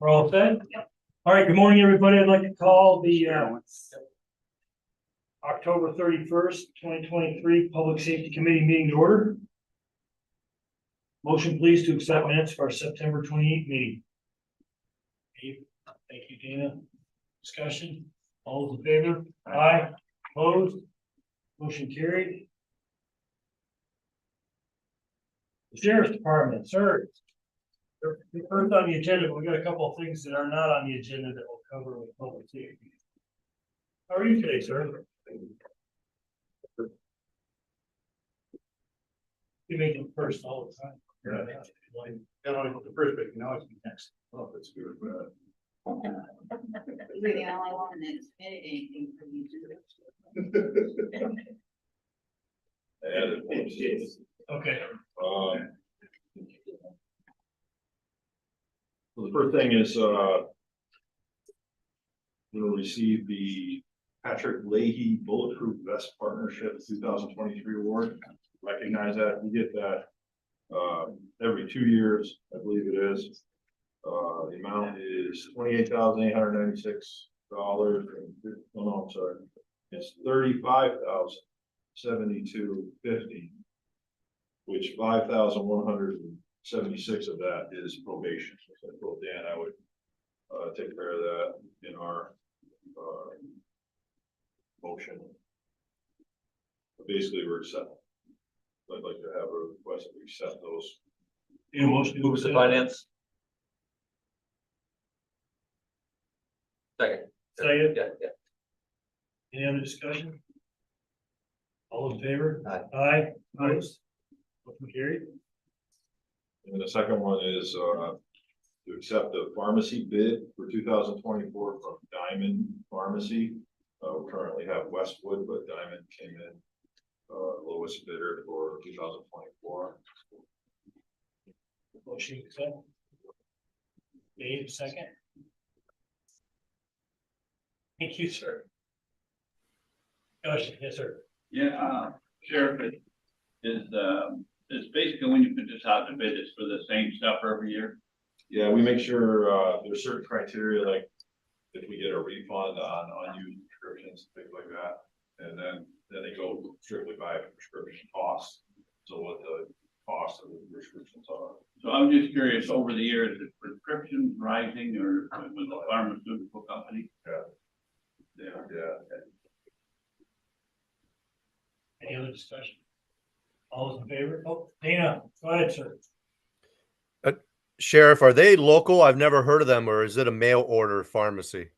We're all set? Yep. All right, good morning, everybody. I'd like to call the October 31st, 2023 Public Safety Committee meeting to order. Motion please to accept minutes for our September 28th meeting. Thank you, Dana. Discussion? All those in favor? Aye. Opposed? Motion carried. The Sheriff's Department, sir. First on the agenda, we got a couple of things that are not on the agenda that we'll cover with public safety. How are you today, sir? You make them first all the time. Yeah. Got on the first bit, now it's next. Oh, that's good. You're the only one that's admitted anything for you to. Okay. So the first thing is, we'll receive the Patrick Leahy Bulletproof Vest Partnership 2023 award. Recognize that we get that every 2 years, I believe it is. The amount is $28,896. Oh no, I'm sorry. It's $35,072.50, which 5,176 of that is probation. So I told Dan I would take care of that in our motion. But basically, we're accepting. I'd like to have a request that we accept those. Yeah, motion to Move to accept. finance. Second. Second. Yeah. Any other discussion? All in favor? Aye. Aye. Opposed? Motion carried. And the second one is to accept a pharmacy bid for 2024 from Diamond Pharmacy. We currently have Westwood, but Diamond came in lowest bidder for 2024. Motion to accept. Dave, second. Thank you, sir. Gosh, yes, sir. Yeah, Sheriff, is basically when you put this out to bid, it's for the same stuff every year. Yeah, we make sure there's certain criteria, like if we get a refund on unused prescriptions, things like that, and then they go strictly by prescription costs. So what the cost of the prescriptions are. So I'm just curious, over the years, is prescription rising or with the pharmaceutical company? Yeah. Any other discussion? All those in favor? Oh, Dana, go ahead, sir. Sheriff, are they local? I've never heard of them, or is it a mail order pharmacy?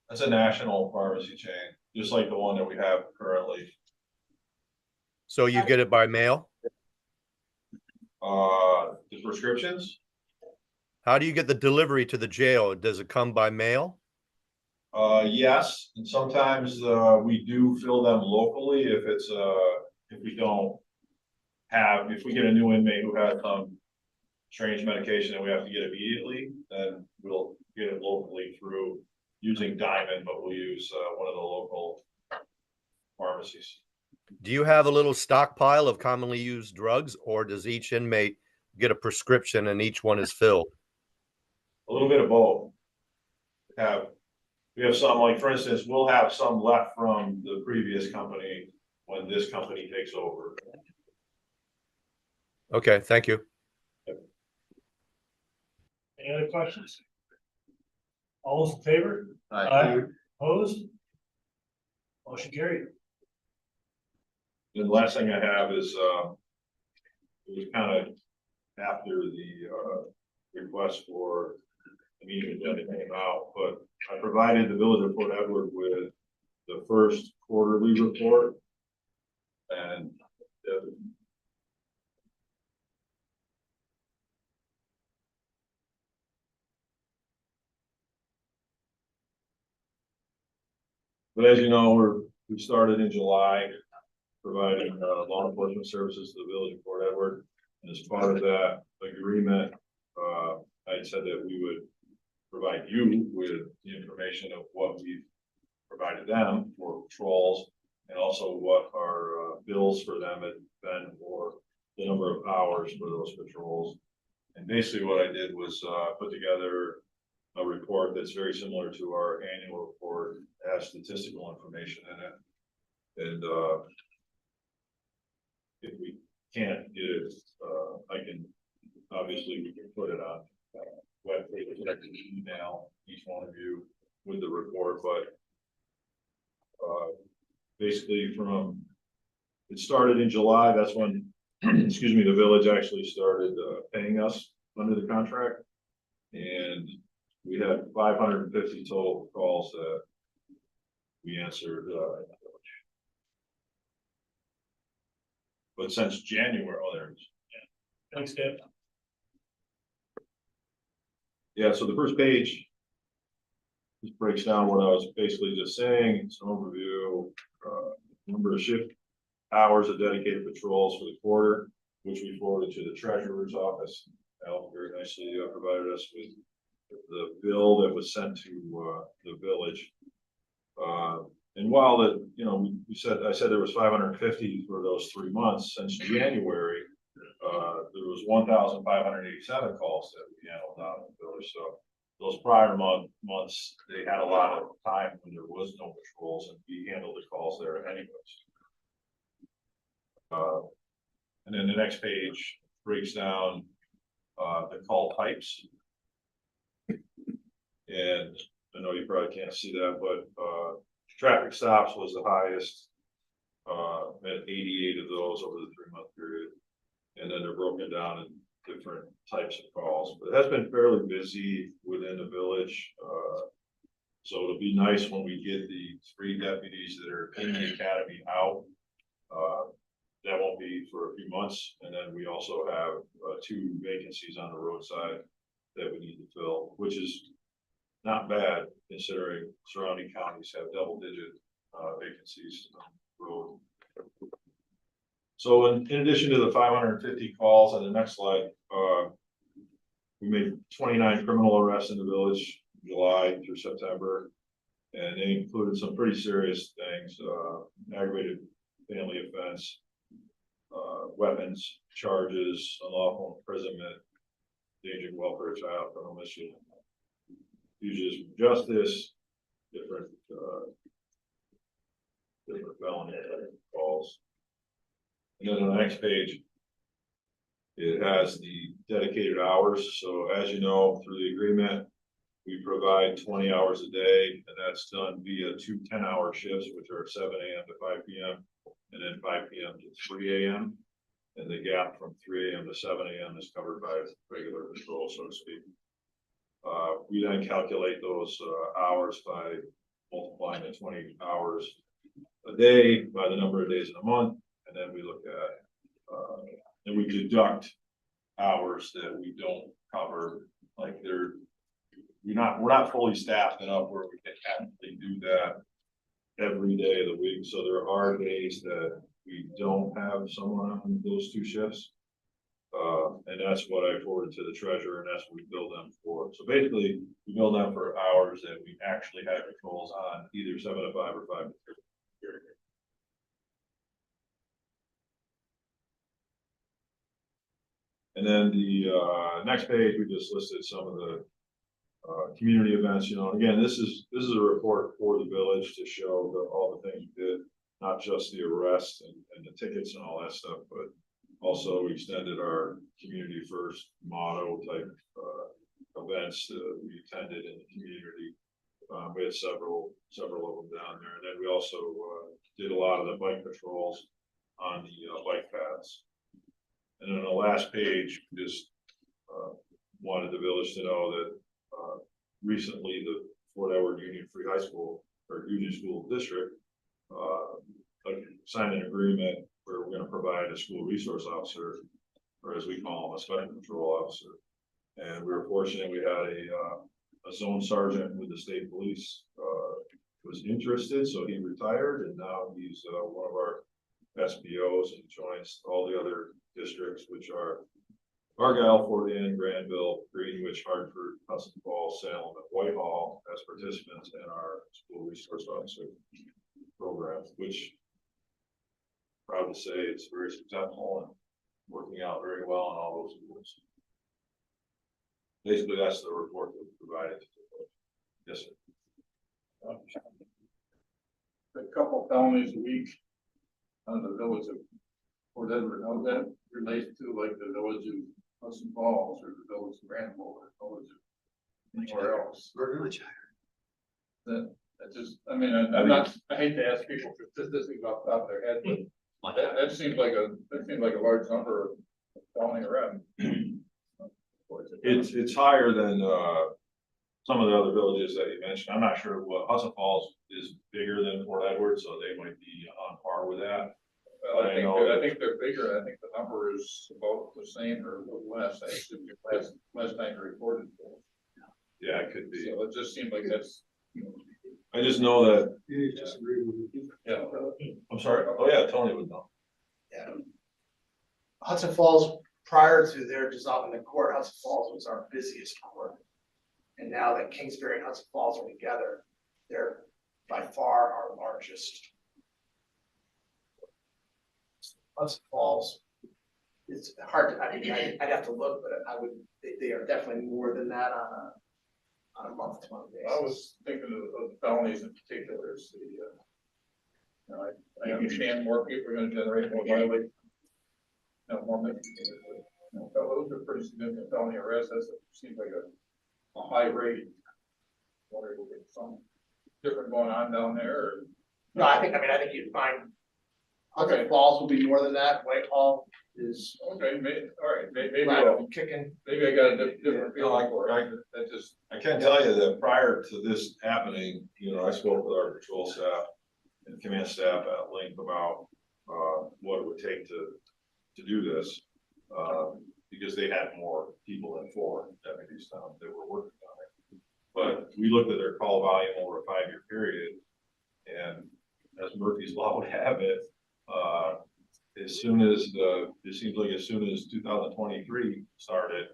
That's a national pharmacy chain, just like the one that we have currently. So you get it by mail? The prescriptions? How do you get the delivery to the jail? Does it come by mail? Yes, and sometimes we do fill them locally if it's if we don't have, if we get a new inmate who has some strange medication that we have to get immediately, then we'll get it locally through using Diamond, but we'll use one of the local pharmacies. Do you have a little stockpile of commonly used drugs, or does each inmate get a prescription and each one is filled? A little bit of both. We have some, like for instance, we'll have some left from the previous company when this company takes over. Okay, thank you. Any other questions? All those in favor? Aye. Opposed? Motion carried. And the last thing I have is, it was kind of after the request for the meeting agenda came out, but I provided the Village of Port Edward with the first quarterly report. And but as you know, we started in July providing law enforcement services to the Village of Port Edward. And as part of that agreement, I said that we would provide you with the information of what we've provided them for patrols, and also what our bills for them had been for the number of hours for those patrols. And basically what I did was, put together a report that's very similar to our annual report, has statistical information in it. And, if we can't get it, I can, obviously, we can put it on, web page, I can email each one of you with the report, but, basically it started in July, that's when, excuse me, the village actually started, paying us under the contract. And we had 550 total calls that we answered, but since January, oh, there it is. Thanks, Deb. Yeah, so the first page just breaks down what I was basically just saying. It's an overview, number of shift hours of dedicated patrols for the quarter, which we forwarded to the treasurer's office. Al very nicely provided us with the bill that was sent to the village. And while that, you know, I said there was 550 for those 3 months since January. There was 1,587 calls that we handled out in the village. So those prior months, they had a lot of time when there was no patrols, and we handled the calls there anyways. And then the next page breaks down the call types. And I know you probably can't see that, but traffic stops was the highest, at 88 of those over the 3-month period. And then they're broken down in different types of calls, but it has been fairly busy within the village. So it'll be nice when we get the 3 deputies that are in the academy out. That won't be for a few months. And then we also have 2 vacancies on the roadside that we need to fill, which is not bad considering surrounding counties have double-digit vacancies on the road. So in addition to the 550 calls on the next slide, we made 29 criminal arrests in the village, July through September. And they included some pretty serious things, aggravated family offense, weapons charges, unlawful imprisonment, endangering welfare of child, criminal mischief, fugitive from justice, different felony calls. And then on the next page, it has the dedicated hours. So as you know, through the agreement, we provide 20 hours a day, and that's done via 2 10-hour shifts, which are 7 a.m. to 5 p.m. and then 5 p.m. to 3 a.m. And the gap from 3 a.m. to 7 a.m. is covered by regular patrol, so to speak. We then calculate those hours by multiplying the 20 hours a day by the number of days in a month. And then we look at, and we deduct hours that we don't cover, like we're not fully staffed enough where we can actually do that every day of the week. So there are days that we don't have someone on those 2 shifts. And that's what I forwarded to the treasurer, and that's what we bill them for. So basically, we bill them for hours that we actually have patrols on, either 7 to 5 or 5 to 3. And then the next page, we just listed some of the community events. You know, again, this is a report for the village to show all the things we did, not just the arrest and the tickets and all that stuff, but also we extended our community first motto type events that we attended in the community. We had several of them down there, and then we also did a lot of the bike patrols on the bike paths. And on the last page, just wanted the village to know that recently the Fort Edward Union Free High School or Union School District signed an agreement where we're going to provide a school resource officer, or as we call him, a special control officer. And we were fortunate we had a zone sergeant with the state police was interested, so he retired, and now he's one of our SBOs and joins all the other districts, which are Argyle, Fort Anne, Granville, Greenwich, Hartford, Hudson Falls, Salem, and Whitehall as participants in our school resource officer program, which proud to say it's very successful, working out very well on all those schools. Basically, that's the report that we provided. Yes, sir. A couple felonies a week on the village of Port Edward. How that relates to like the village of Hudson Falls or the village of Granville or the village of anywhere else? That just, I mean, I hate to ask people for statistics off the top of their head, but that seems like a large number of felony arrests. It's higher than, some of the other villages that you mentioned. I'm not sure what Hudson Falls is bigger than Port Edward, so they might be on par with that. Well, I think they're bigger. I think the number is about the same or a little less. I assume last time you reported. Yeah, it could be. So it just seemed like that's, you know. I just know that, Yeah. I'm sorry, oh yeah, Tony would know. Yeah. Hudson Falls, prior to their dissolving the court, Hudson Falls was our busiest court. And now that Kingsbury and Hudson Falls are together, they're by far our largest. Hudson Falls, it's hard to, I'd have to look, but they are definitely more than that on a month-to-month basis. I was thinking of the felonies in particular, is the, you know, I understand more people are gonna generate more violent. You know, more, you know, those are pretty significant felony arrests, that seems like a high rate. Wonder if we get some different going on down there, or. No, I think you'd find Hudson Okay. Falls will be more than that. Whitehall is Okay, all right, maybe kicking. maybe I got a different No, feeling for it, that just, I can tell you that prior to this happening, you know, I spoke with our patrol staff and command staff at length about, what it would take to do this. Because they had more people than 4 deputies now that were working on it. But we looked at their call volume over a 5-year period, and as Murphy's Law would have it, as soon as it seems like as soon as 2023 started,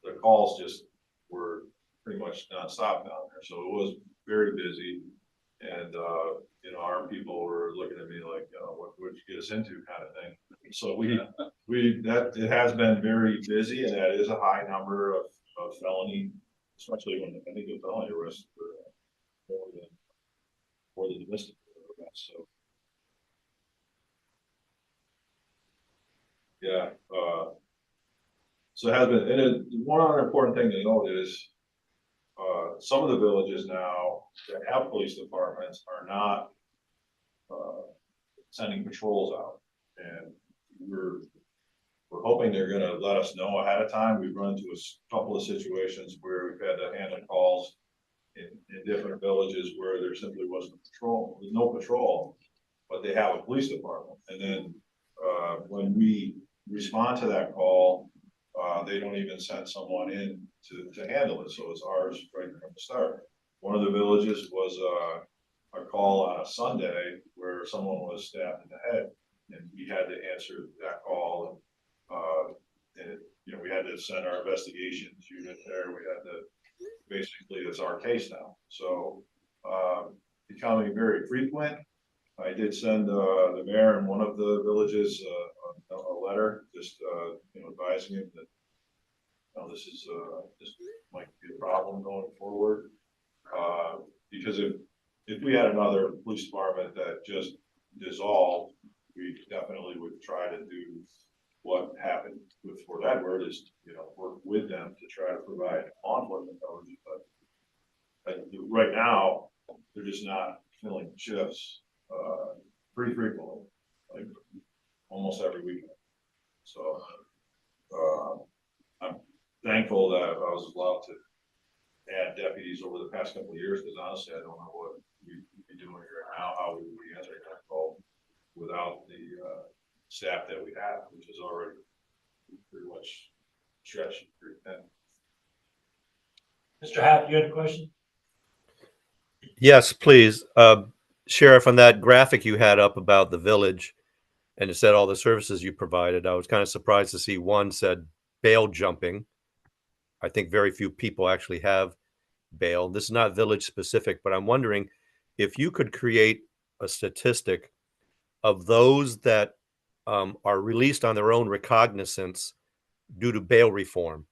the calls just were pretty much nonstop down there. So it was very busy, and you know, our people were looking at me like, what would you get us into, kind of thing. So it has been very busy, and that is a high number of felony, especially when I think the felony arrests were more than domestic arrests. So yeah, so it has been, and one other important thing to note is some of the villages now that have police departments are not sending patrols out, and we're hoping they're gonna let us know ahead of time. We've run into a couple of situations where we've had to handle calls in different villages where there simply wasn't a patrol, there's no patrol, but they have a police department. And then when we respond to that call, they don't even send someone in to handle it, so it's ours right from the start. One of the villages was a call on a Sunday where someone was stabbed in the head, and we had to answer that call. And you know, we had to send our investigations unit there. We had to, basically, it's our case now. So becoming very frequent. I did send the mayor in one of the villages a letter, just you know, advising him that, you know, this might be a problem going forward. Because if we had another police department that just dissolved, we definitely would try to do what happened with Fort Edward, is, you know, work with them to try to provide law enforcement coverage. But right now, they're just not filling shifts pretty frequently, like almost every weekend. So I'm thankful that I was allowed to add deputies over the past couple of years, because honestly, I don't know what we'd be doing right now, how we would be answering that call without the staff that we have, which is already pretty much stretched pretty thin. Mr. Happ, you had a question? Yes, please. Sheriff, on that graphic you had up about the village and it said all the services you provided, I was kind of surprised to see one said bail jumping. I think very few people actually have bail. This is not village specific, but I'm wondering if you could create a statistic of those that are released on their own recognizance due to bail reform.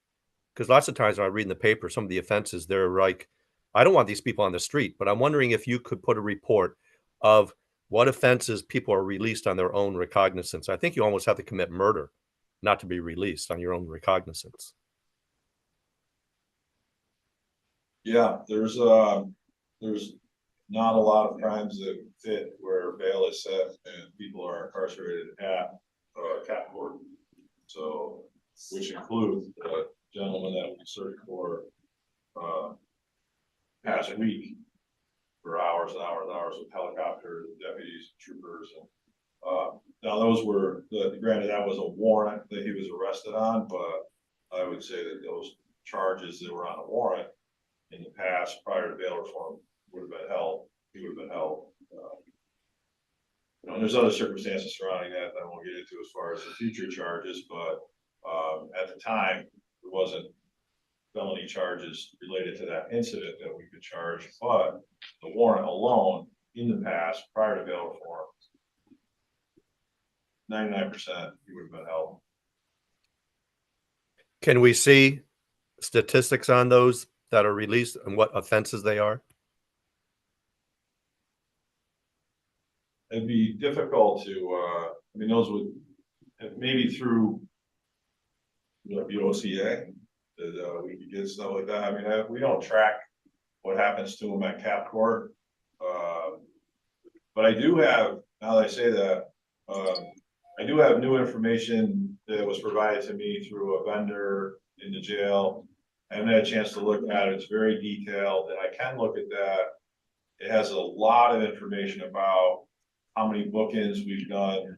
Because lots of times when I read in the paper, some of the offenses, they're like, I don't want these people on the street, but I'm wondering if you could put a report of what offenses people are released on their own recognizance. I think you almost have to commit murder not to be released on your own recognizance. Yeah, there's not a lot of crimes that fit where bail is set and people are incarcerated at cap court. So, which includes the gentleman that we searched for past week for hours and hours and hours with helicopters, deputies, troopers, and now those were granted that was a warrant that he was arrested on, but I would say that those charges that were on a warrant in the past prior to bail reform would have been held. He would have been held. You know, there's other circumstances surrounding that I won't get into as far as the future charges, but at the time there wasn't felony charges related to that incident that we could charge, but the warrant alone in the past prior to bail reform, 99% he would have been held. Can we see statistics on those that are released and what offenses they are? It'd be difficult to, I mean, those would, maybe through the BOCA, that we could get stuff like that. I mean, we don't track what happens to them at cap court. But I do have, now that I say that, I do have new information that was provided to me through a vendor in the jail. I haven't had a chance to look at it. It's very detailed, and I can look at that. It has a lot of information about how many bookings we've done,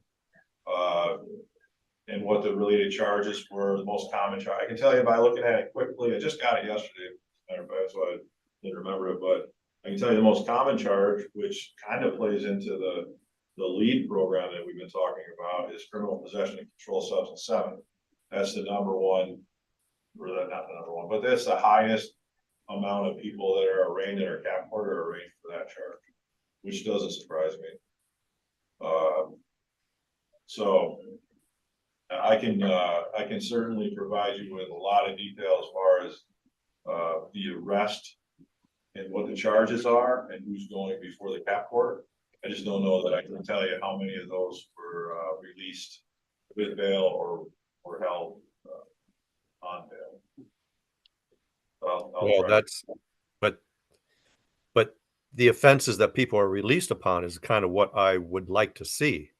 and what the related charges were, the most common charge. I can tell you by looking at it quickly. I just got it yesterday, so I didn't remember it, but I can tell you the most common charge, which kind of plays into the LEAD program that we've been talking about, is criminal possession of controlled substance 7. That's the number one, or not the number one, but that's the highest amount of people that are arraigned in our cap court are arraigned for that charge, which doesn't surprise me. So I can certainly provide you with a lot of detail as far as the arrest and what the charges are and who's going before the cap court. I just don't know that I can tell you how many of those were released with bail or held on bail. Well, that's, but the offenses that people are released upon is kind of what I would like to see.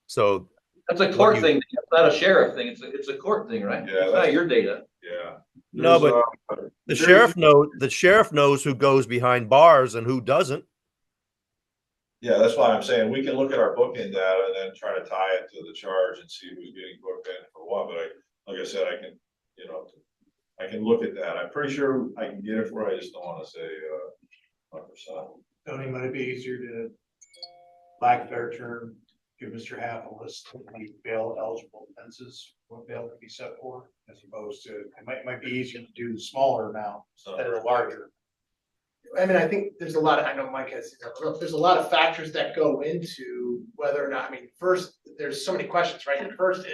So that's a court thing. It's not a sheriff thing. It's a court thing, right? Yeah, it's not your data. Yeah. No, but the sheriff knows who goes behind bars and who doesn't. Yeah, that's why I'm saying we can look at our booking data and then try to tie it to the charge and see who's getting booked in for what. But like I said, I can, you know, I can look at that. I'm pretty sure I can get it for it. I just don't want to say 100%. Tony, might it be easier to, lack of a better term, give Mr. Half a list of the bail eligible offenses, what bail could be set for, as opposed to, it might be easier to do the smaller amount instead of the larger. I mean, I think there's a lot of, I know Mike has, there's a lot of factors that go into whether or not, I mean, first, there's so many questions, right? The first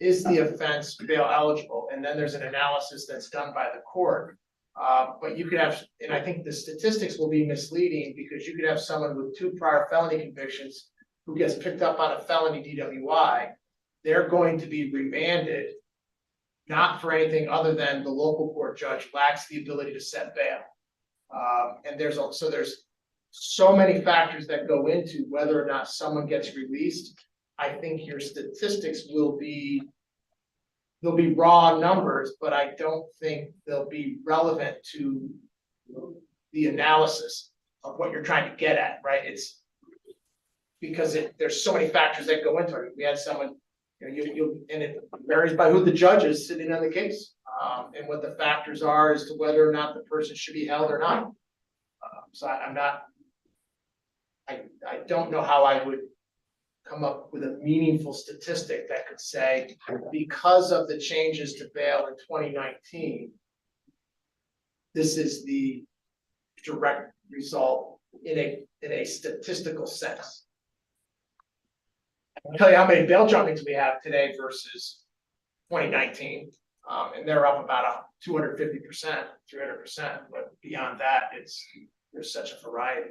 is the offense bail eligible? And then there's an analysis that's done by the court. But you could have, and I think the statistics will be misleading because you could have someone with 2 prior felony convictions who gets picked up on a felony DWI. They're going to be remanded, not for anything other than the local court judge lacks the ability to set bail. And there's so many factors that go into whether or not someone gets released. I think your statistics will be, they'll be raw numbers, but I don't think they'll be relevant to the analysis of what you're trying to get at, right? It's because there's so many factors that go into it. We had someone, you know, and it varies by who the judge is sitting on the case, and what the factors are as to whether or not the person should be held or not. So I don't know how I would come up with a meaningful statistic that could say, because of the changes to bail in 2019, this is the direct result in a statistical sense. I'll tell you how many bail jumpings we have today versus 2019. And they're up about 250%, 300%, but beyond that, there's such a variety.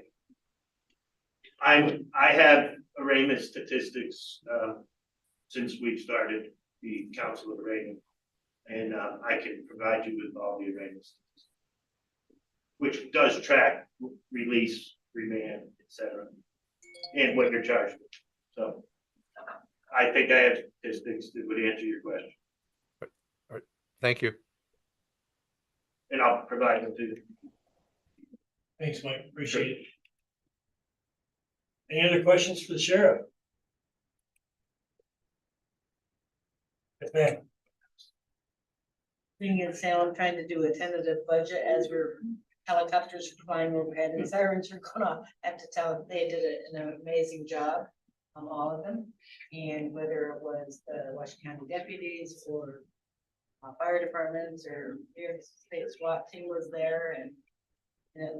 I have arraignment statistics, since we've started the Council of Arraignment. And, I can provide you with all the arraignment statistics, which does track release, remand, etc., and what you're charged with. So I think I have statistics that would answer your question, Thank you. and I'll provide them to you. Thanks, Mike. Appreciate it. Any other questions for the sheriff? Yes, ma'am. Being in Salem, I'm trying to do a tentative budget as we're helicopters are flying overhead and sirens are going off. I have to tell, they did an amazing job, all of them. And whether it was the Washington County deputies or fire departments or here the state SWAT team was there, and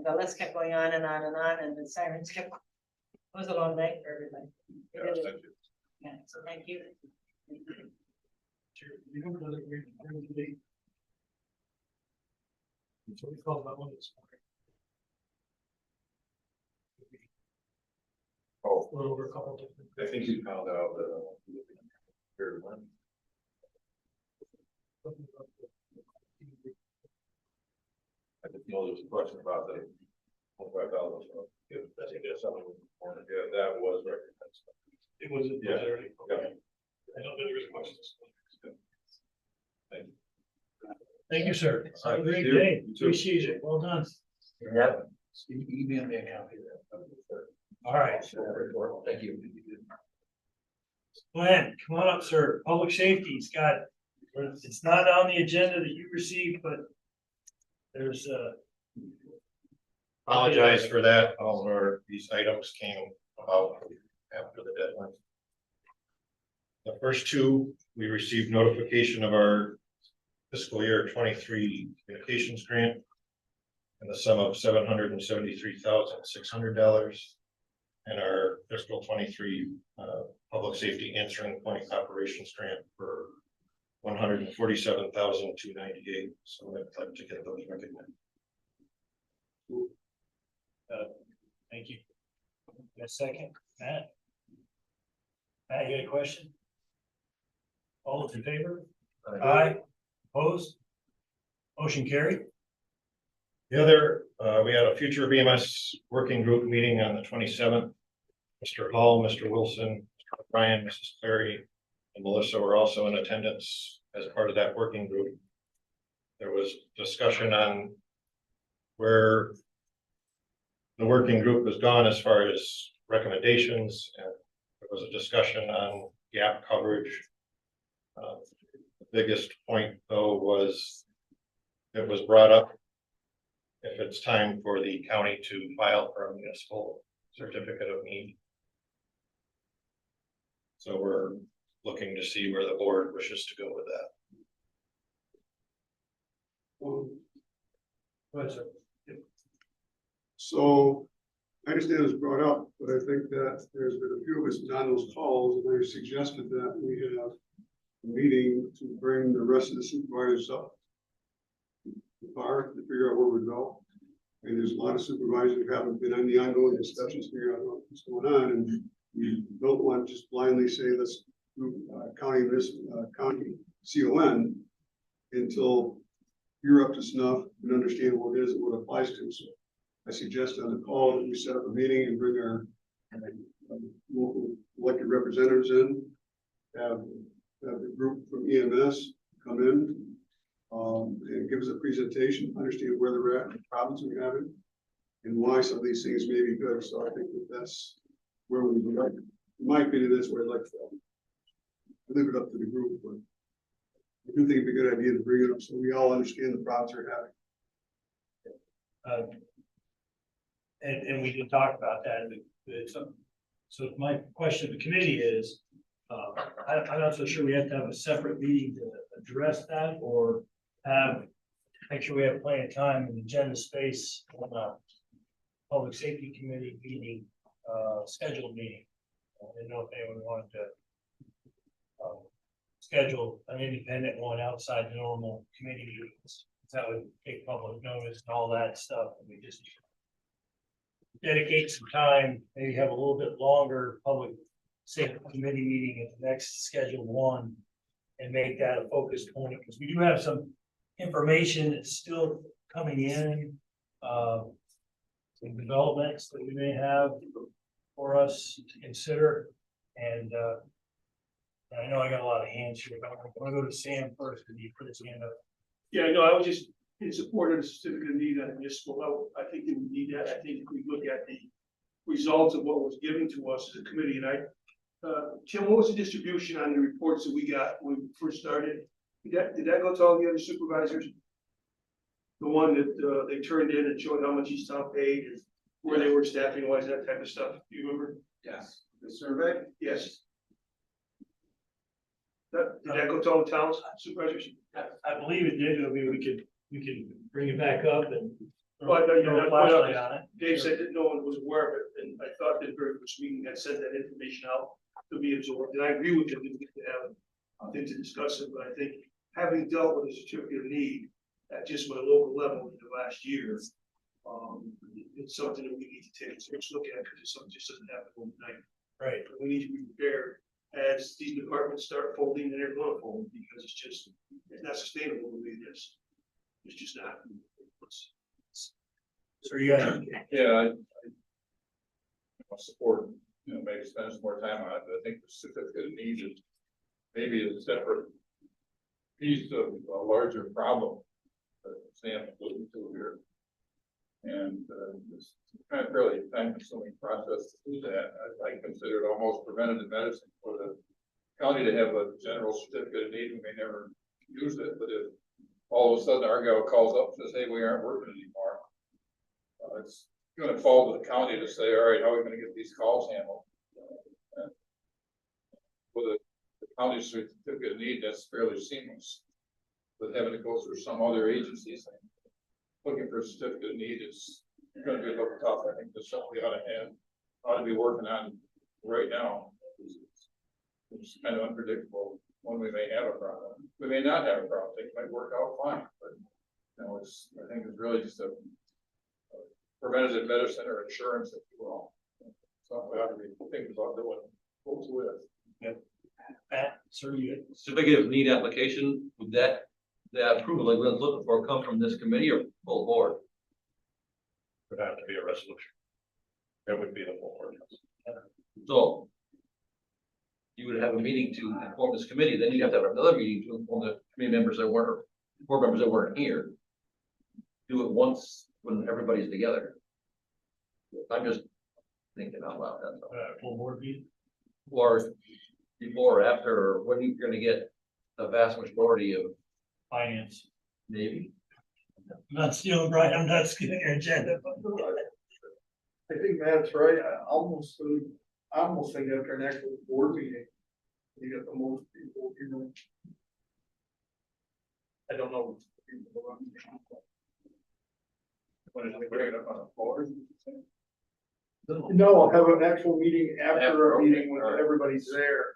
the list kept going on and on and on, and the sirens kept. It was a long night for everybody. They did it. Yeah, so thank you. So we called that one this morning. Oh, A little over a couple different. I think you found out that. Here, one. I didn't know there was a question about the $25. I think that's something. Yeah, that was recognized. It was. Yeah. Okay. I know there was questions. Thank you. Thank you, sir. Have a Thank great you. day. You too. Appreciate it. Well done. Yep. Email me a copy of that. All right. Thank you. Glenn, come on up, sir. Public safety's got, it's not on the agenda that you received, but there's Apologize for that. All of these items came about after the deadline. The first two, we received notification of our fiscal year 23 communications grant in the sum of $773,600, and our fiscal 23 public safety answering point operations grant for $147,298. So I'd like to get those recognized. thank you. Got a second, Matt? Matt, you got a question? All those in favor? Aye. Opposed? Motion carried. The other, we had a future BMS working group meeting on the 27th. Mr. Hall, Mr. Wilson, Mr. Ryan, Mrs. Clary, and Melissa were also in attendance as part of that working group. There was discussion on where the working group has gone as far as recommendations, and there was a discussion on gap coverage. The biggest point, though, was it was brought up if it's time for the county to file for a municipal certificate of need. So we're looking to see where the board wishes to go with that. Go ahead, sir. So I understand it was brought up, but I think that there's been a few of us on those calls, and I suggested that we have a meeting to bring the rest of the supervisors up the bar to figure out where we go. And there's a lot of supervisors who haven't been on the ongoing discussions, figure out what's going on, and we don't want to just blindly say let's do county CON until you're up to snuff and understand what it is and what it applies to. So I suggest on the call that we set up a meeting and bring our local elected representatives in, have the group from EMS come in and give us a presentation, understand where they're at, the problems we're having, and why some of these things may be good. So I think that that's where we would like, in my opinion, that's where I'd like to go. I leave it up to the group, but I do think it'd be a good idea to bring it up so we all understand the problems we're having. And we can talk about that. So my question to the committee is, I'm not so sure we have to have a separate meeting to address that, or make sure we have plenty of time and agenda space on a public safety committee meeting, scheduled meeting. I didn't know if anyone wanted to schedule an independent one outside the normal committee meetings. That would take public notice and all that stuff, and we just dedicate some time, maybe have a little bit longer public safety committee meeting at the next scheduled one, and make that a focus point, because we do have some information that's still coming in, some developments that we may have for us to consider, and I know I got a lot of hands here, but I want to go to Sam first, because he put his hand up. Yeah, no, I was just in support of the certificate of need on municipal level. I think that we need that. I think if we look at the results of what was given to us as a committee, and Tim, what was the distribution on the reports that we got when we first started? Did that go to all the other supervisors? The one that they turned in and showed how much each town paid and where they were staffing wise, that type of stuff. Do you remember? Yes. The survey? Yes. Did that go to all the towns supervisors? I believe it did, I mean, we could bring it back up and. Well, I know you're throw a not- flashlight on it. Dave said that no one was aware of it, and I thought that very first meeting had sent that information out to be absorbed, and I agree with him, that we need to have a thing to discuss it, but I think having dealt with a certificate of need at just my local level in the last year, it's something that we need to take a serious look at, because it's something that just doesn't happen overnight. Right. We need to be prepared as these departments start folding, and they're going to fold, because it's not sustainable the way it is. It's just not. So you got, Yeah, I support, maybe spend some more time on it, but I think the certificate of need is maybe a separate piece of a larger problem that Sam alluded to here. And it's kind of fairly time-consuming process to do that. I consider it almost preventative medicine for the county to have a general certificate of need. We may never use it, but if all of a sudden our guy calls up and says, hey, we aren't working anymore, it's gonna fall to the county to say, all right, how are we gonna get these calls handled? With the county certificate of need, that's fairly seamless. But having to go through some other agencies, looking for a certificate of need is gonna be a little tough. I think that's something we ought to be working on right now. It's kind of unpredictable when we may have a problem. We may not have a problem. Things might work out fine, but I think it's really just a preventative medicine or insurance, if you will. Something we ought to be thinking about doing. Folks with. Pat, sir, you. Certificate of need application, would that approval like we're looking for come from this committee or full board? Would have to be a resolution. That would be the full ordinance. So you would have a meeting to inform this committee, then you'd have to have another meeting to inform the committee members that weren't, board members that weren't here. Do it once when everybody's together. I'm just thinking out loud, that's all. Full board meeting. Or before or after, or when you're gonna get the vast majority of Finance. maybe. I'm not stealing, Brian, I'm not stealing your agenda. I think Matt's right. I almost think after an actual board meeting, you get the most people. I don't know. When is it bring it up on the floor? No, have an actual meeting after a Okay. meeting when everybody's there.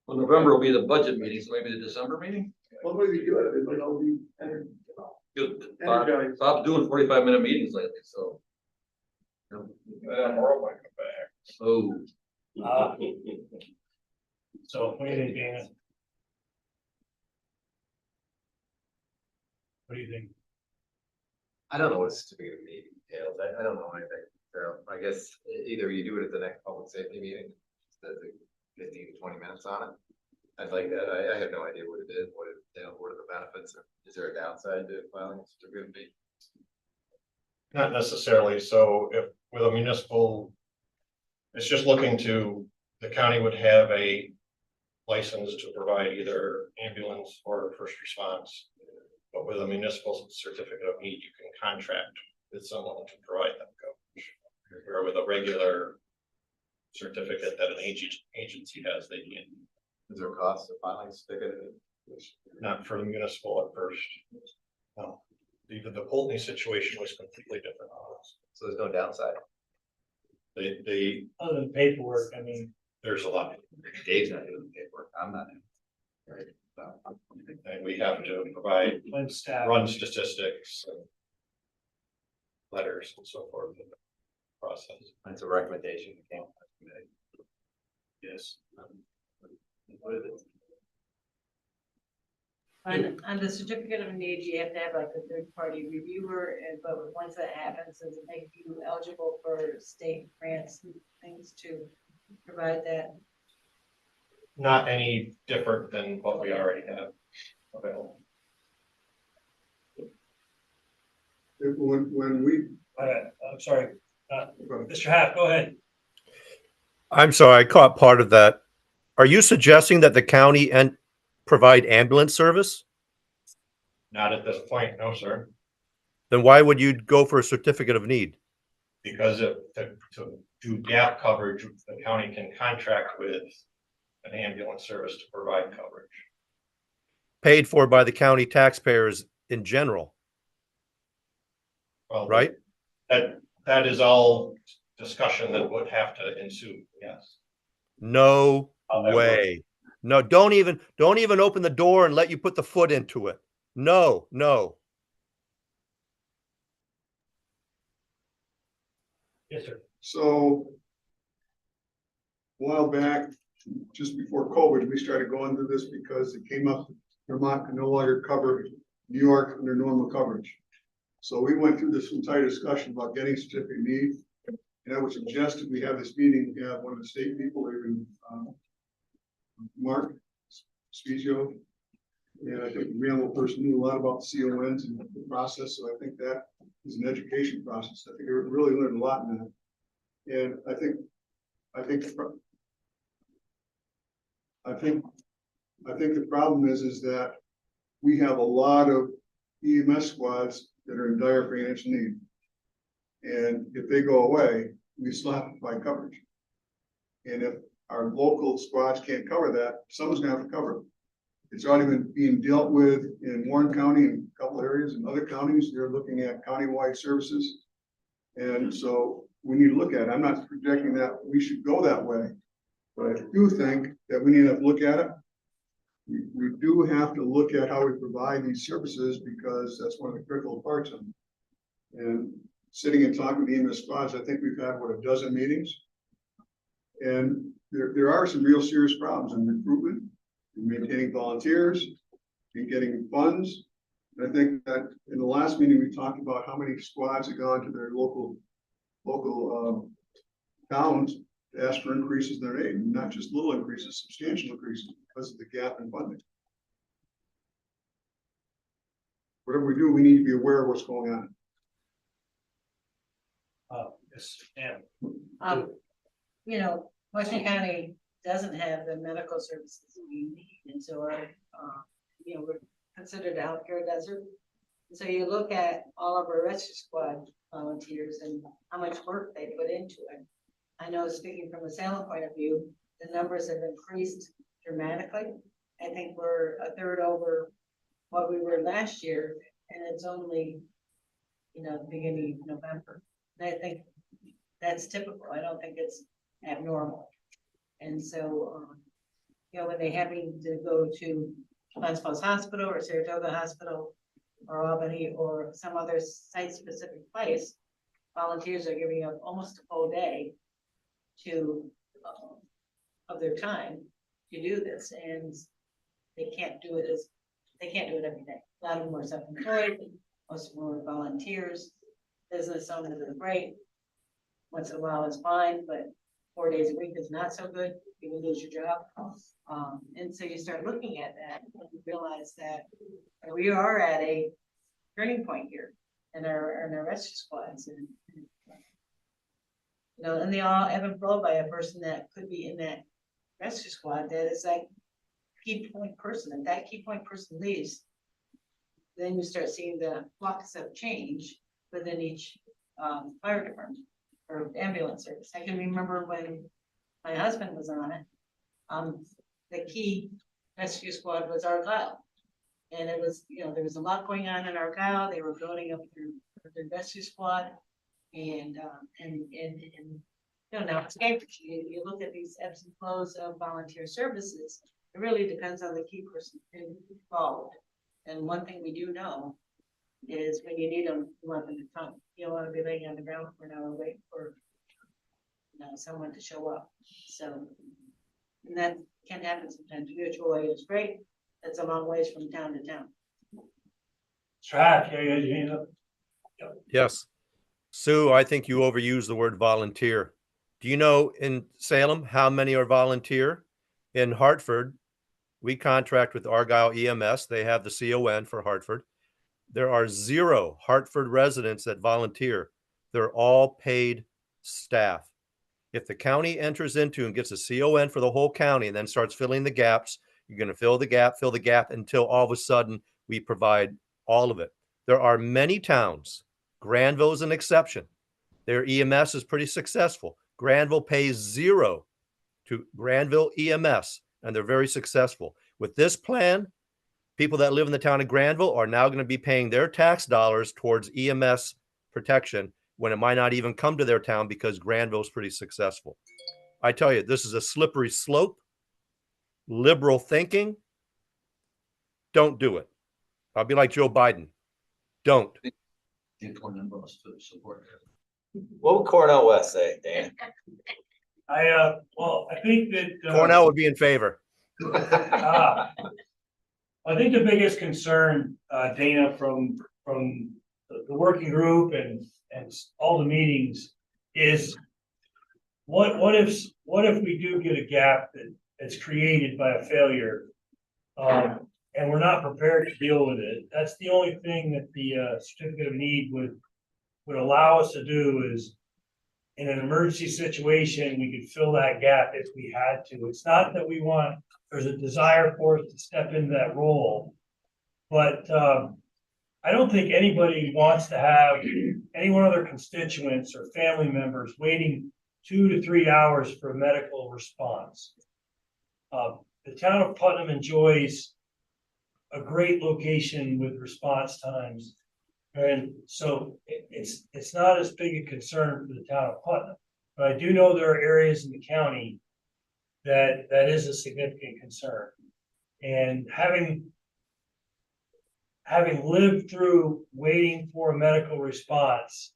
Well, November will be the budget meeting, so maybe the December meeting? Well, maybe good, it might all be, Good. energized. Bob's doing 45-minute meetings lately, so. Moral might come back. So. So, what do you think, Dana? What do you think? I don't know what a certificate of need entails. I don't know anything. So I guess either you do it at the next public safety meeting, that's 15 to 20 minutes on it. I'd like that. I have no idea what it is, what are the benefits, or is there a downside to filing a certificate of need? Not necessarily. So if with a municipal, it's just looking to, the county would have a license to provide either ambulance or first response. But with a municipal certificate of need, you can contract with someone to provide that coverage. Or with a regular certificate that an agency has, they can. Is there a cost of filing a certificate of need? Not for the municipal at first. No, the Pulteney situation was completely different. So there's no downside. Other than paperwork, I mean, there's a lot, Dave's not doing the paperwork, I'm not. Right. So, and we have to provide, when staff. run statistics and letters and so forth in the process. That's a recommendation. that came from the committee. Yes. What is it? On the certificate of need, you have to have like a third party reviewer, and but once that happens, does it make you eligible for state grants and things to provide that? Not any different than what we already have available. When we, I'm sorry, Mr. Haff, go ahead. I'm sorry, I caught part of that. Are you suggesting that the county and provide ambulance service? Not at this point, no, sir, Then why would you go for a certificate of need? because to do gap coverage, the county can contract with an ambulance service to provide coverage. Paid for by the county taxpayers in general, Well, right? that is all discussion that would have to ensue, yes. No However- way. No, don't even open the door and let you put the foot into it. No, no. Yes, sir. so. A while back, just before COVID, we started going through this because it came up, Vermont can no longer cover New York under normal coverage. So we went through this entire discussion about getting certificate of need. And I would suggest if we have this meeting, we have one of the state people, even, Mark Spezio. And I think the real person knew a lot about CONs and the process, so I think that is an education process. I think I really learned a lot in that. And I think the problem is that we have a lot of EMS squads that are in dire financial need. And if they go away, we still have to provide coverage. And if our local squads can't cover that, someone's gonna have to cover it. It's already been being dealt with in Warren County and a couple areas. In other counties, they're looking at countywide services. And so we need to look at it. I'm not projecting that we should go that way. But I do think that we need to look at it. We do have to look at how we provide these services because that's one of the critical parts of them. And sitting and talking with the EMS squads, I think we've had, what, a dozen meetings? And there are some real serious problems in recruitment, in maintaining volunteers, in getting funds. And I think that in the last meeting, we talked about how many squads have gone to their local towns to ask for increases in their aid, and not just little increases, substantial increases because of the gap in funding. Whatever we do, we need to be aware of what's going on. Yes, ma'am. You know, Washington County doesn't have the medical services we need, and so our, you know, we're considered a healthcare desert. And so you look at all of our rescue squad volunteers and how much work they put into it. I know, speaking from a Salem point of view, the numbers have increased dramatically. I think we're a third over what we were last year, and it's only, you know, the beginning of November. And I think that's typical. I don't think it's abnormal. And so, you know, when they're having to go to Glens Falls Hospital or Saratoga Hospital or Albany or some other site-specific place, volunteers are giving up almost a full day to of their time to do this, and they can't do it every day. A lot of them are self-employed, most of them are volunteers. Business owners are great. Once in a while is fine, but 4 days a week is not so good. You will lose your job. And so you start looking at that and you realize that we are at a turning point here in our rescue squads. And you know, and they all ebb and flow by a person that could be in that rescue squad that is like key point person. If that key point person leaves, then you start seeing the flux of change within each fire department or ambulance service. I can remember when my husband was on it, the key rescue squad was Argyle. And it was, you know, there was a lot going on in Argyle. They were building up their rescue squad. And now, you look at these ebbs and flows of volunteer services, it really depends on the key person involved. And one thing we do know is when you need them, you want them to come. You don't want to be laying on the ground for an hour waiting for someone to show up. So, and that can happen sometimes. Mutual aid is great. That's a long ways from town to town. Track, yeah. Yes. Sue, I think you overuse the word volunteer. Do you know in Salem how many are volunteer? In Hartford, we contract with Argyle EMS. They have the CON for Hartford. There are 0 Hartford residents that volunteer. They're all paid staff. If the county enters into and gets a CON for the whole county and then starts filling the gaps, you're going to fill the gap until all of a sudden we provide all of it. There are many towns. Granville is an exception. Their EMS is pretty successful. Granville pays 0 to Granville EMS, and they're very successful. With this plan, people that live in the town of Granville are now going to be paying their tax dollars towards EMS protection when it might not even come to their town because Granville is pretty successful. I tell you, this is a slippery slope. Liberal thinking. Don't do it. I'll be like Joe Biden. Don't. What would Cornell West say, Dan? Well, I think that. Cornell would be in favor. I think the biggest concern, Dana, from the working group and all the meetings is what if we do get a gap that's created by a failure, and we're not prepared to deal with it. That's the only thing that the certificate of need would allow us to do is in an emergency situation, we could fill that gap if we had to. It's not that there's a desire for us to step into that role, but I don't think anybody wants to have any one of their constituents or family members waiting 2 to 3 hours for a medical response. The town of Putnam enjoys a great location with response times. And so it's not as big a concern for the town of Putnam, but I do know there are areas in the county that is a significant concern. And having lived through waiting for a medical response,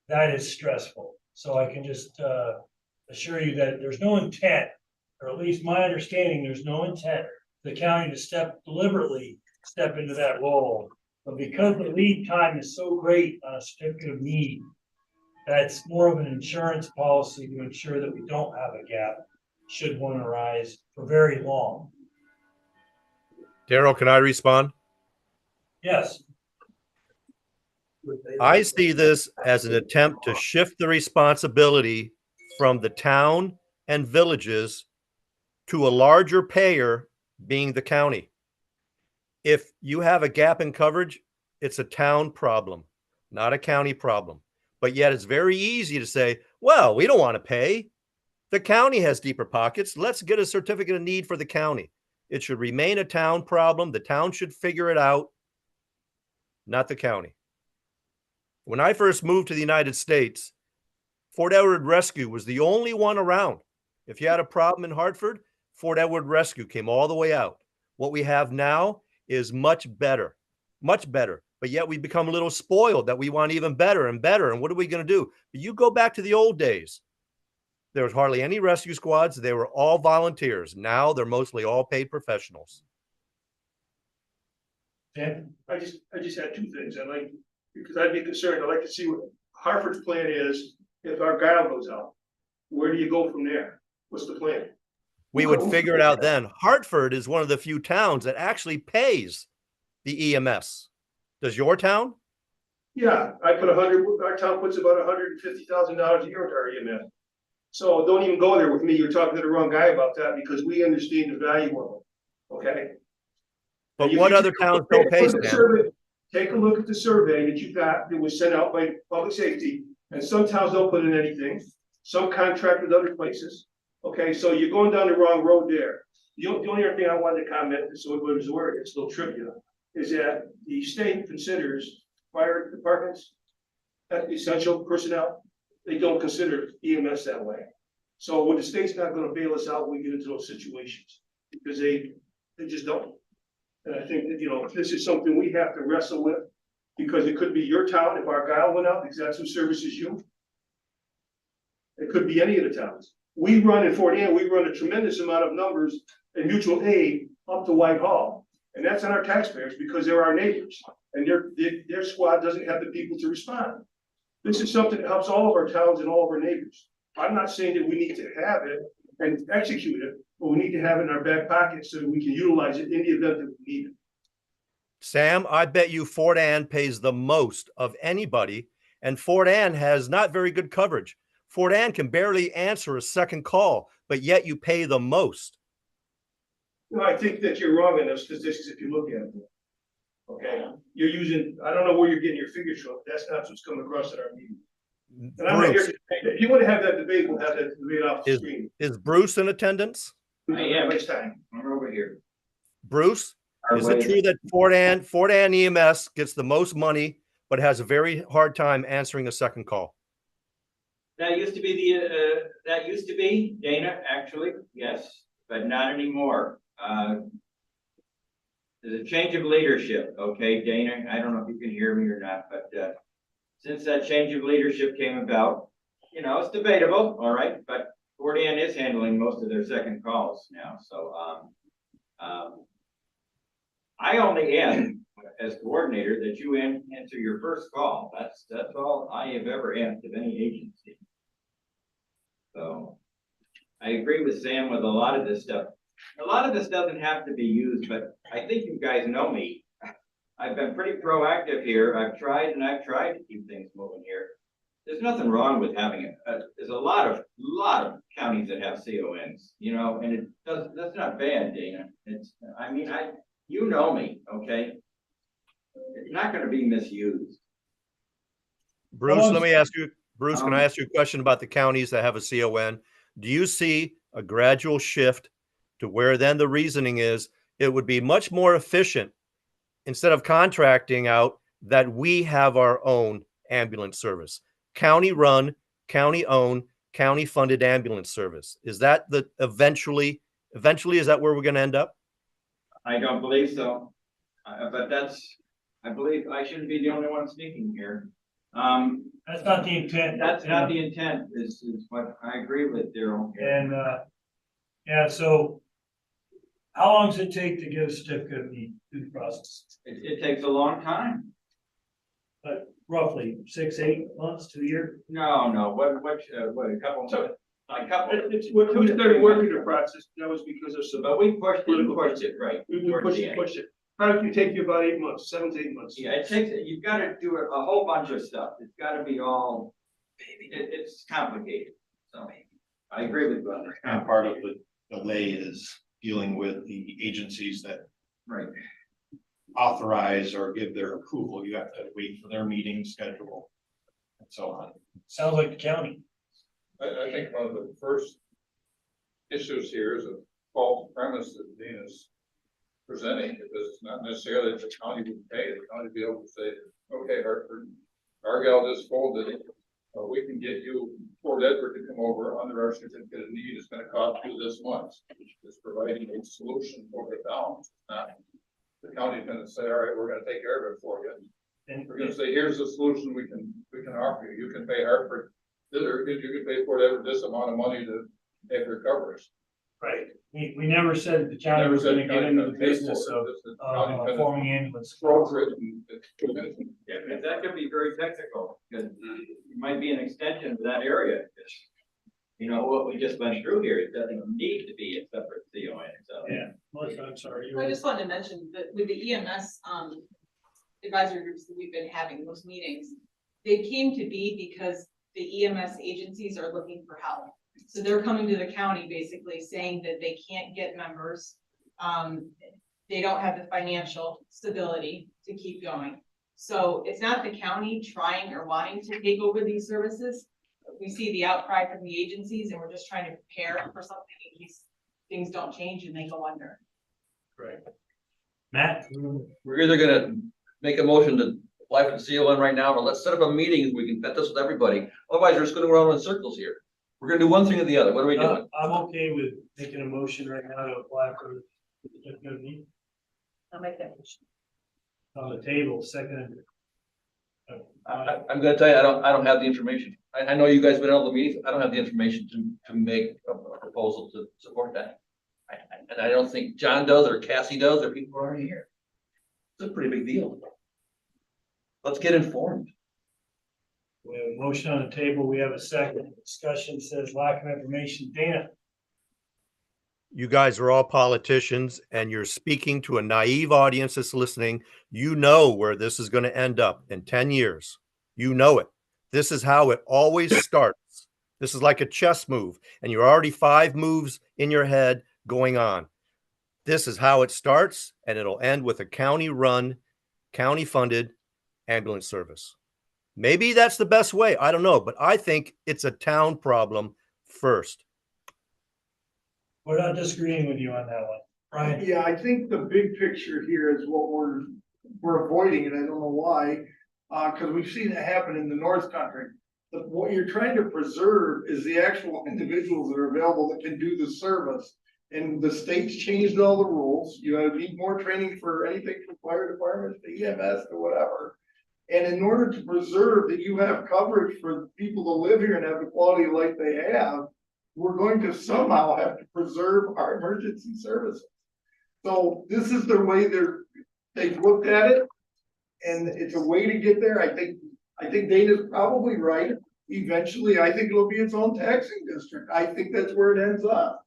that is stressful. So I can just assure you that there's no intent, or at least my understanding, there's no intent for the county to deliberately step into that role. But because the lead time is so great on a certificate of need, that's more of an insurance policy to ensure that we don't have a gap should one arise for very long. Daryl, can I respond? Yes. I see this as an attempt to shift the responsibility from the town and villages to a larger payer, being the county. If you have a gap in coverage, it's a town problem, not a county problem. But yet it's very easy to say, well, we don't want to pay. The county has deeper pockets. Let's get a certificate of need for the county. It should remain a town problem. The town should figure it out, not the county. When I first moved to the United States, Fort Edward Rescue was the only one around. If you had a problem in Hartford, Fort Edward Rescue came all the way out. What we have now is much better, but yet we become a little spoiled that we want even better and better. And what are we going to do? But you go back to the old days. There was hardly any rescue squads. They were all volunteers. Now they're mostly all paid professionals. Yeah. I just had 2 things. Because I'd be concerned, I'd like to see what Hartford's plan is if our guile goes out. Where do you go from there? What's the plan? We would figure it out then. Hartford is one of the few towns that actually pays the EMS. Does your town? Yeah, our town puts about $150,000 a year into our EMS. So don't even go there with me. You're talking to the wrong guy about that because we understand the value of it. Okay? But what other towns don't pay, Stan? Take a look at the survey that you got that was sent out by public safety, and some towns don't put in anything. Some contract with other places. Okay, so you're going down the wrong road there. The only other thing I wanted to comment, so everybody's aware, it's a little trivia, is that the state considers fire departments essential personnel. they don't consider EMS that way. So when the state's not gonna bail us out, when we get into those situations, because they just don't. And I think that, you know, this is something we have to wrestle with, because it could be your town if our guy went out, because that's who services you. It could be any of the towns. We run in Fort Ann, we run a tremendous amount of numbers in mutual aid up to Whitehall. And that's on our taxpayers because they're our neighbors and their squad doesn't have the people to respond. This is something that helps all of our towns and all of our neighbors. I'm not saying that we need to have it and execute it, but we need to have it in our back pocket so that we can utilize it in the event that we need it. Sam, I bet you Fort Ann pays the most of anybody, and Fort Ann has not very good coverage. Fort Ann can barely answer a second call, but yet you pay the most. No, I think that you're wrong in those statistics if you look at it. Okay, you're using, I don't know where you're getting your figures from. That's not what's coming across at our meeting. And I'm not here, if you want to have that debate, we'll have that debate off the screen. Is Bruce in attendance? I am. Next time. I'm over here. Bruce, is it true that Fort Ann EMS gets the most money, but has a very hard time answering a second call? That used to be Dana, actually, yes, but not anymore. There's a change of leadership, okay, Dana, I don't know if you can hear me or not, but, since that change of leadership came about, you know, it's debatable, all right, but Fort Ann is handling most of their second calls now, so, I only ask as coordinator that you answer your first call. That's all I have ever asked of any agency. So I agree with Sam with a lot of this stuff. A lot of this doesn't have to be used, but I think you guys know me. I've been pretty proactive here. I've tried to keep things moving here. There's nothing wrong with having it. There's a lot of counties that have CONs, you know, and that's not bad, Dana. You know me, okay? It's not gonna be misused. Bruce, let me ask you, Bruce, can I ask you a question about the counties that have a CON? Do you see a gradual shift to where then the reasoning is it would be much more efficient instead of contracting out that we have our own ambulance service? County run, county owned, county funded ambulance service. Is that eventually is that where we're going to end up? I don't believe so. But I believe I shouldn't be the only one speaking here. That's not the intent. That's not the intent, is what I agree with Daryl. And, yeah, so how long does it take to get a certificate of need through the process? It takes a long time. But roughly 6, 8 months to a year? No, what, a couple months? A couple. When we started working the process, that was because of some. But we pushed it, right? We pushed it. Probably take you about 8 months, 7 to 8 months. Yeah, you've got to do a whole bunch of stuff. It's got to be all, it's complicated. So I agree with you. And part of the delay is dealing with the agencies that Right. authorize or give their approval. You have to wait for their meeting schedule and so on. Sounds like the county. I think one of the first issues here is a false premise that Dana's presenting, because it's not necessarily that the county would pay, the county would be able to say, okay, Hartford, Argyle just folded it. We can get you Fort Edward to come over under our certificate of need. It's gonna cost you this much. It's providing a solution for the town. The county's gonna say, all right, we're gonna take care of it for you. And we're gonna say, here's the solution we can offer you. You can pay Hartford, or you can pay Fort Edward this amount of money to pay their coverage. Right. We never said that the county was gonna get into the business of forming ambulance. Yeah, but that could be very technical, because it might be an extension of that area. You know, what we just went through here, it doesn't need to be a separate CON, so. Yeah, Melissa, I'm sorry. I just wanted to mention that with the EMS advisory groups that we've been having, those meetings, they came to be because the EMS agencies are looking for help. So they're coming to the county basically saying that they can't get members. They don't have the financial stability to keep going. So it's not the county trying or wanting to take over these services. We see the outcry from the agencies and we're just trying to prepare for something in case things don't change and they go under. Right. Matt? We're either gonna make a motion to apply for the CON right now, or let's set up a meeting, we can vet this with everybody. Otherwise, we're just gonna go around in circles here. We're gonna do one thing or the other. What are we doing? I'm okay with making a motion right now to apply for. I'll make that motion. On the table, second. I'm gonna tell you, I don't have the information. I know you guys been on the meetings. I don't have the information to make a proposal to support that. And I don't think John does, or Cassie does, or people are already here. It's a pretty big deal. Let's get informed. We have a motion on the table. We have a second. Discussion says lack of information. Dana? You guys are all politicians and you're speaking to a naive audience that's listening. You know where this is going to end up in 10 years. You know it. This is how it always starts. This is like a chess move, and you're already 5 moves in your head going on. This is how it starts, and it'll end with a county-run, county-funded ambulance service. Maybe that's the best way. I don't know, but I think it's a town problem first. We're not disagreeing with you on that one. Brian? Yeah, I think the big picture here is what we're avoiding, and I don't know why, because we've seen it happen in the North Country. But what you're trying to preserve is the actual individuals that are available that can do the service. And the state's changed all the rules. You need more training for anything from fire departments to EMS to whatever. And in order to preserve that you have coverage for people to live here and have the quality of life they have, we're going to somehow have to preserve our emergency services. So this is the way they've looked at it, and it's a way to get there. I think Dana's probably right. Eventually, I think it'll be its own taxing district. I think that's where it ends up.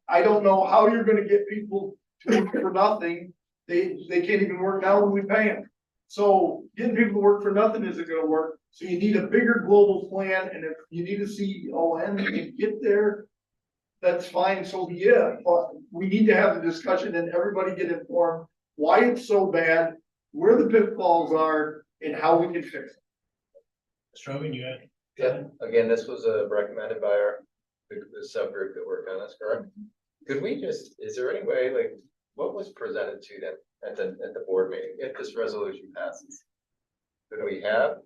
I don't know how you're gonna get people to work for nothing. They can't even work now when we pay them. So getting people to work for nothing isn't gonna work. So you need a bigger global plan, and if you need a CON to get there, that's fine, so be it. But we need to have the discussion and everybody get informed why it's so bad, where the pitfalls are, and how we can fix it. Strobing, you had? Yeah, again, this was recommended by the subgroup that worked on this, correct? Could we just, is there any way, like, what was presented to them at the board meeting, if this resolution passes? Could we have?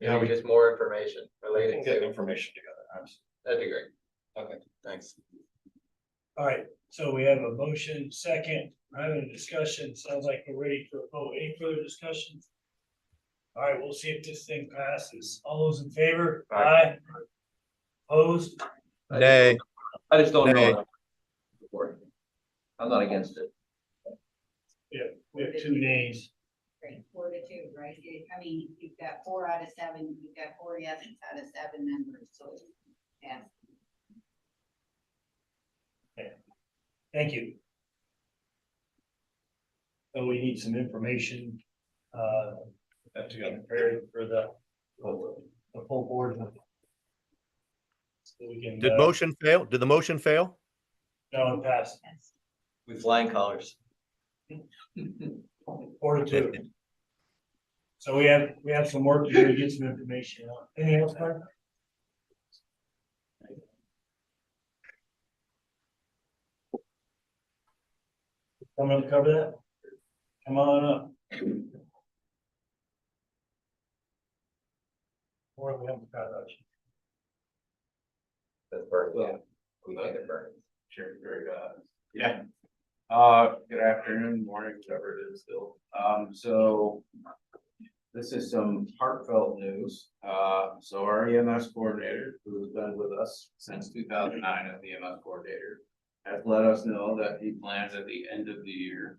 Yeah, we Just more information can relating get to, information together. that'd be great. Okay, thanks. All right, so we have a motion, second, we're having a discussion, sounds like we're ready for a vote. Any further discussion? All right, we'll see if this thing passes. All those in favor? Aye. Opposed? Nay. I just don't Nay. know. I'm not against it. Yeah, we have 2 nays. Right, 4-2, right? I mean, you've got 4 out of 7, you've got 4 yeses out of 7 members, so, yeah. Thank you. So we need some information, That together. prepared for the full board. So we can, Did motion fail? Did the motion fail? no, it passed. With flying colors. 4-2. So we have some work to do to get some information. Anything else, Mark? Come on, cover that. Come on up. Or we haven't got that. That's perfect, yeah. We make it burn. Sure, very good. Yeah. Good afternoon, morning, whatever it is still. So this is some heartfelt news. So our EMS coordinator, who's been with us since 2009 as the EMS coordinator, has let us know that he plans at the end of the year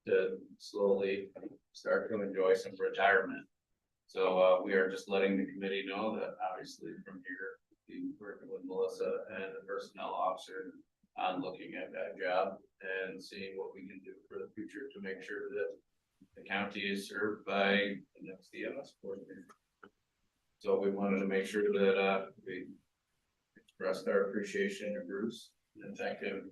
to slowly start to enjoy some retirement. So we are just letting the committee know that obviously from here, be working with Melissa and the personnel officer on looking at that job and seeing what we can do for the future to make sure that the county is served by the next EMS coordinator. So we wanted to make sure that we expressed our appreciation to Bruce and thank him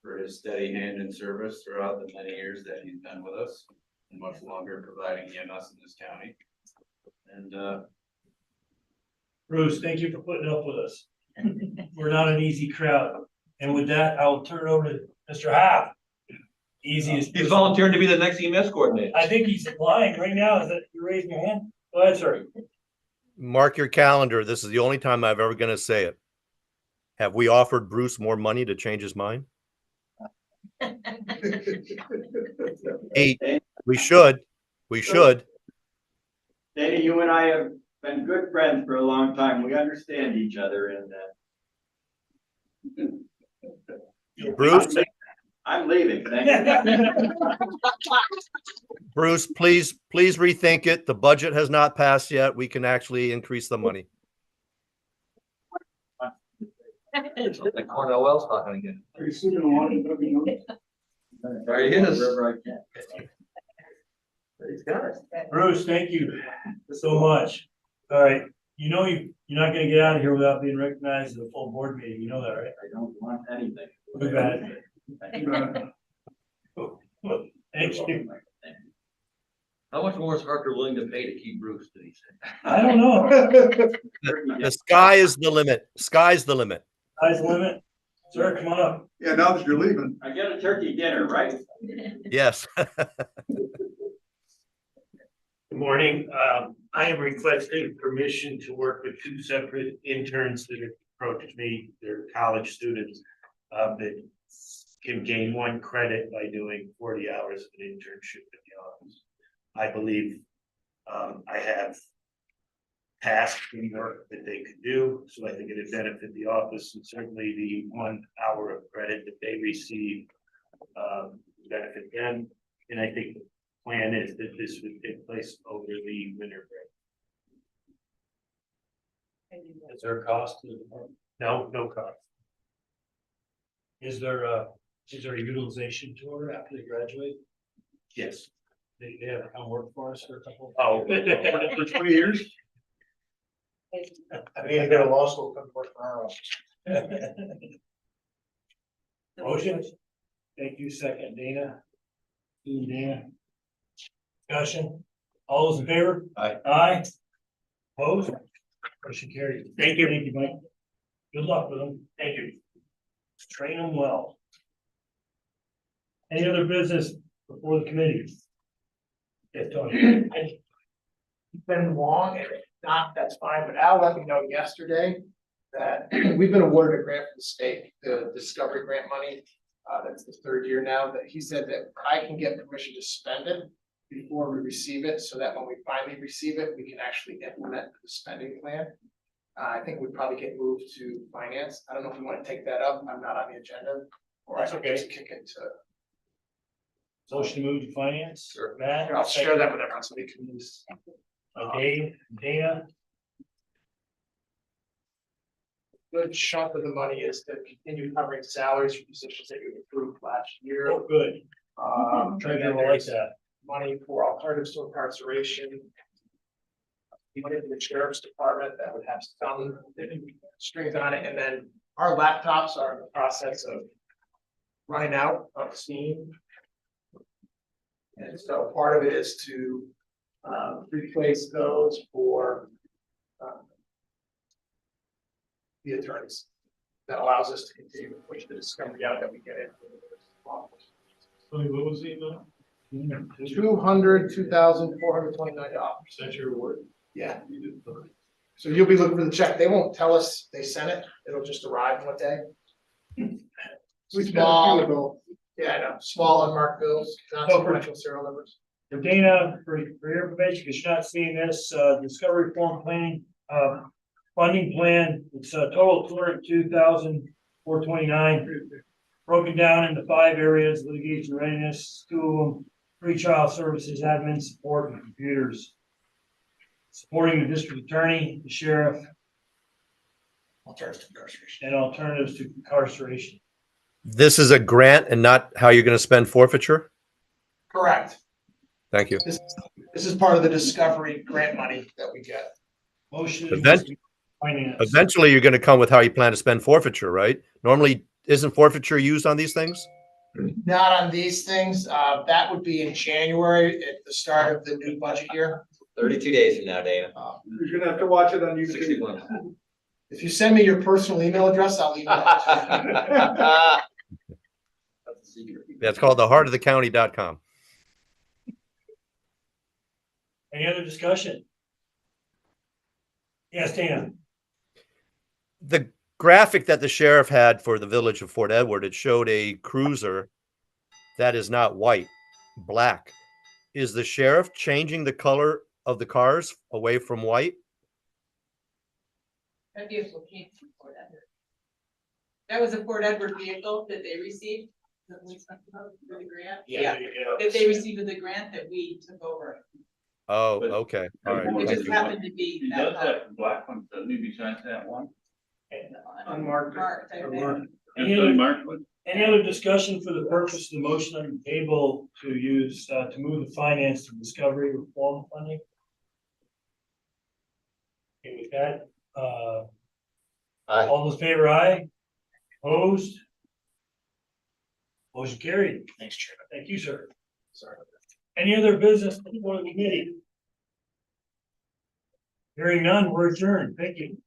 for his steady hand in service throughout the many years that he's been with us and much longer providing EMS in this county. And Bruce, thank you for putting up with us. We're not an easy crowd. And with that, I'll turn it over to Mr. Half. Easiest. He's volunteering to be the next EMS coordinator. I think he's applying right now. Is that, you raising your hand? Go ahead, sir. Mark your calendar. This is the only time I'm ever gonna say it. Have we offered Bruce more money to change his mind? Hey, we should. We should. Dana, you and I have been good friends for a long time. We understand each other and Bruce, I'm leaving. Thank you. Bruce, please rethink it. The budget has not passed yet. We can actually increase the money. Like Cornell Wells talking again. Are you sleeping on it? There he is. Wherever I can. Bruce, thank you so much. All right, you know you're not gonna get out of here without being recognized at a full board meeting. You know that, right? I don't want anything. Too bad. Thank you. How much more is Harker willing to pay to keep Bruce, did he say? I don't know. The sky is the limit. Sky's the limit. Size limit. Sir, come on up. Yeah, now that you're leaving. I get a turkey dinner, right? Yes. Good morning. I am requesting permission to work with two separate interns that have approached me. They're college students that can gain 1 credit by doing 40 hours of an internship in the office. I believe I have tasks and work that they could do, so I think it'd benefit the office, and certainly the 1 hour of credit that they receive benefit them. And I think the plan is that this would take place over the winter break. Is there a cost to the department? No cost. Is there a utilization tour after they graduate? Yes. They have to come work for us for a couple? Oh. For 20 years? I mean, to go to law school, come work for our office. Motion? Thank you, second, Dana. Dana. Discussion, all those in favor? Aye. Aye. Opposed? Motion carried. Thank you. Thank you, Mike. Good luck with them. Thank you. Train them well. Any other business before the committee? Yeah, Tony. It's been long, and if not, that's fine, but Al let me know yesterday that we've been awarded a grant from the state, the Discovery Grant money. That's the 3rd year now, that he said that I can get permission to spend it before we receive it, so that when we finally receive it, we can actually implement the spending plan. I think we'd probably get moved to finance. I don't know if we want to take that up. I'm not on the agenda. Or I That's can okay. just kick it to, Motion to move to finance, Sure. Matt. I'll share that with everyone so they can use. Okay, Dana, Good chunk of the money is to continue covering salaries for positions that you approved last year. oh, good. And Treasurer will like there's that. money for alternatives to incarceration. Money for the sheriff's department that would have some strings on it, and then our laptops are in the process of running out of steam. And so part of it is to replace those for the attorneys. That allows us to continue to push the discovery out that we get in. What was the amount? $202,429. That's your award? Yeah. So you'll be looking for the check. They won't tell us they sent it. It'll just arrive one day. Small, yeah, I know, small unmarked bills, not sequential serial numbers. So Dana, for your information, because you're not seeing this, Discovery Farm Planning, funding plan, it's a total $202,429. Broken down into 5 areas: litigation readiness, 2 of them, pretrial services, admin support, and computers. Supporting the district attorney, the sheriff, Alternatives to incarceration. and alternatives to incarceration. This is a grant and not how you're going to spend forfeiture? Correct. Thank you. This is part of the discovery grant money that we get. Motion. Finance. Eventually, you're going to come with how you plan to spend forfeiture, right? Normally, isn't forfeiture used on these things? Not on these things. That would be in January at the start of the new budget year. 32 days from now, Dana. You're gonna have to watch it on YouTube. 61. If you send me your personal email address, I'll email it to you. Yeah, it's called theheartofthecounty.com. Any other discussion? Yes, Dan. The graphic that the sheriff had for the village of Fort Edward, it showed a cruiser that is not white, black. Is the sheriff changing the color of the cars away from white? That vehicle came from Fort Edward. That was a Fort Edward vehicle that they received, that we spent for the grant. Yeah. That they received with the grant that we took over. Oh, But- okay. All right. It Thank just you. happened to be He that does color. have black ones, doesn't he, besides that one? Unmarked. Marked, I think. Unmarked. Any other, any other discussion for the purpose of the motion on the table to use, to move the finance to discovery reform funding? Okay, with that, Aye. all those in favor, aye? Opposed? Motion carried. Thanks, Chairman. Thank you, sir. Sorry. Any other business before the committee? Hearing none, we're adjourned. Thank you.